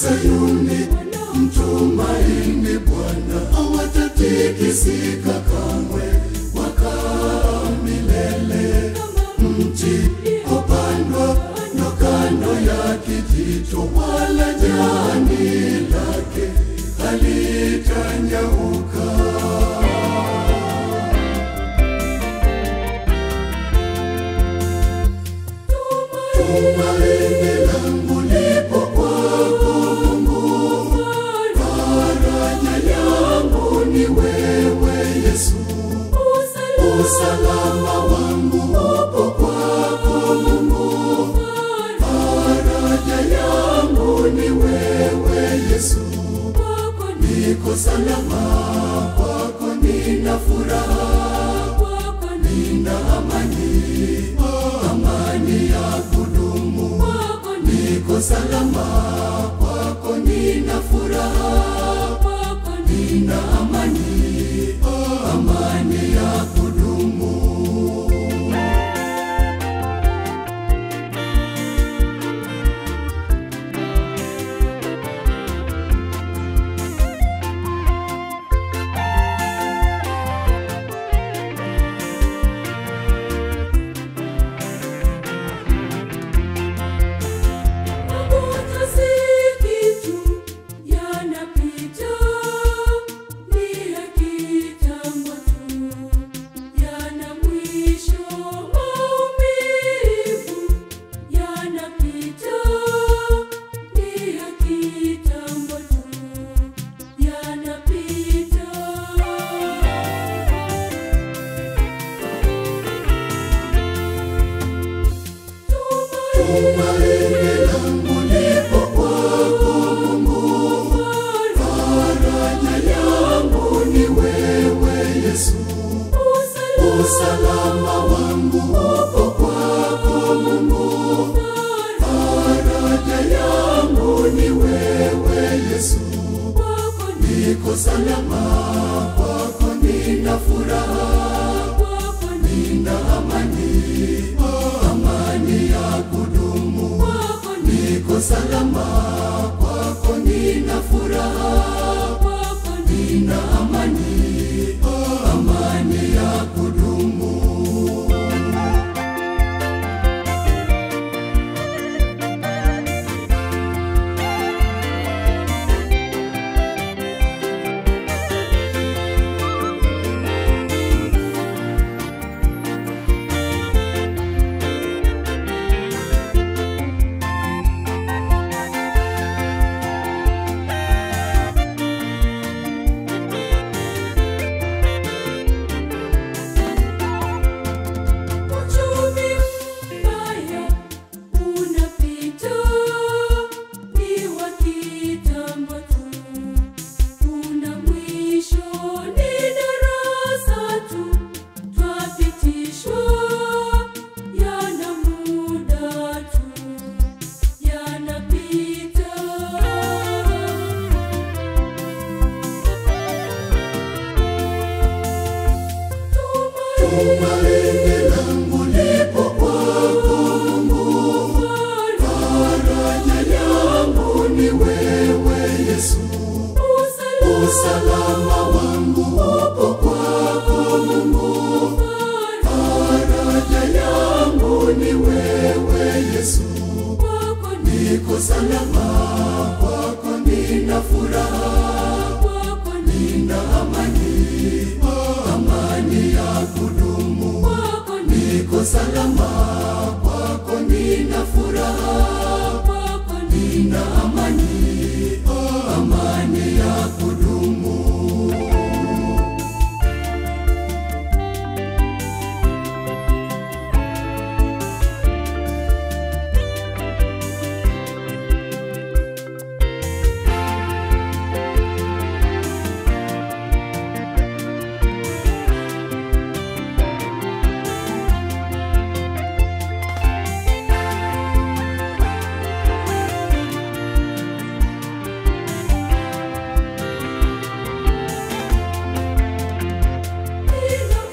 Sayuni mtumaini Bwana, hawatatikisika kamwe, wakaa milele. Mti hupandwa kando ya kijito, wala jani lake halitanyauka. Tumaini langu lipo kwako Mungu, faraja yangu ni wewe Yesu. Usalama wangu upo kwako Mungu, faraja yangu ni wewe Yesu. Niko salama kwako, nina furaha kwako, nina amani ya kudumu. Niko salama kwako, nina furaha kwako, nina amani ya kudumu. Tumaini langu lipo kwako Mungu, faraja yangu ni wewe Yesu. Usalama wangu upo kwako Mungu, faraja yangu ni wewe Yesu. Niko salama kwako, nina furaha kwako, nina amani ya kudumu. Niko salama kwako, nina furaha kwako, nina amani ya kudumu. Tumaini langu lipo kwako Mungu, faraja yangu ni wewe Yesu. Usalama wangu upo kwako Mungu, faraja yangu ni wewe Yesu. Niko salama kwako, nina furaha kwako, nina amani ya kudumu. Niko salama kwako, nina furaha kwako, nina amani ya kudumu.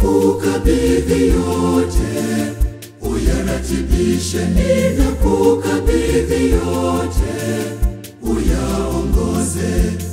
Ukabidhi yote, uyaratibishe, ninakukabidhi yote, uyaone niongoze